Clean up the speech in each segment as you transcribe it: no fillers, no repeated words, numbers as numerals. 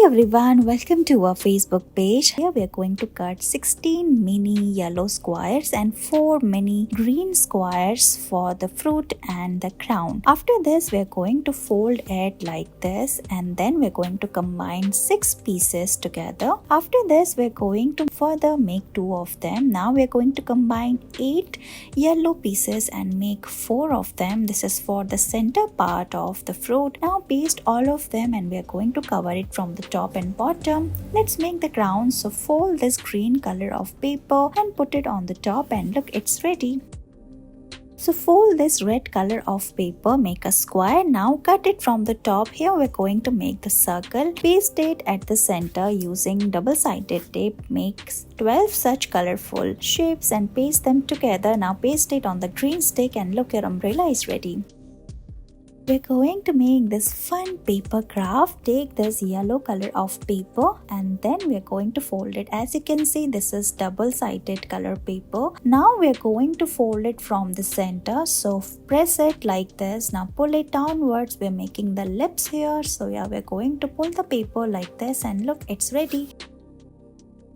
everyone, welcome to our Facebook page. Here we are going to cut 16 mini yellow squares and 4 mini green squares for the fruit and the crown. After this, we are going to fold it like this, and then we're going to combine 6 pieces together. After this, we're going to further make 2 of them. Now we're going to combine 8 yellow pieces and make 4 of them. This is for the center part of the fruit. Now paste all of them and we are going to cover it from the top and bottom. Let's make the crown. So fold this green color of paper and put it on the top, and look, it's ready. So fold this red color of paper, make a square. Now cut it from the top. Here we're going to make the circle. Paste it at the center using double-sided tape. Make 12 such colorful shapes and paste them together. Now paste it on the green stick, and look, your umbrella is ready. We're going to make this fun paper craft. Take this yellow color of paper and then we're going to fold it. As you can see, this is double-sided color paper. Now we're going to fold it from the center. So press it like this. Now pull it downwards. We're making the lips here. So yeah, we're going to pull the paper like this, and look, it's ready.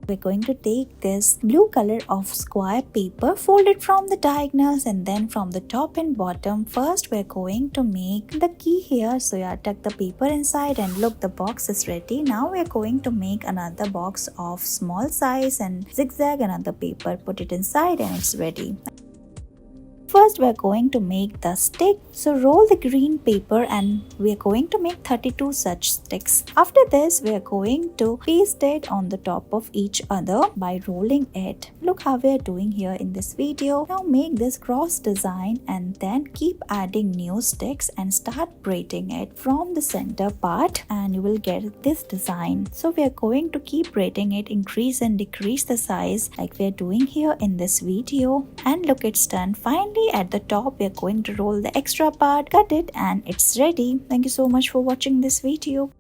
We're going to take this blue color of square paper, fold it from the diagonals and then from the top and bottom. First, we're going to make the key here. So yeah, tuck the paper inside and look, the box is ready. Now we're going to make another box of small size and zigzag another paper, put it inside, and it's ready. First, we're going to make the stick. So roll the green paper and we're going to make 32 such sticks. After this, we're going to paste it on the top of each other by rolling it. Look how we're doing here in this video. Now make this cross design and then keep adding new sticks and start braiding it from the center part, and you will get this design. So we're going to keep braiding it, increase and decrease the size like we're doing here in this video, and look, it's done. Finally, at the top, we're going to roll the extra part, cut it, and it's ready. Thank you so much for watching this video.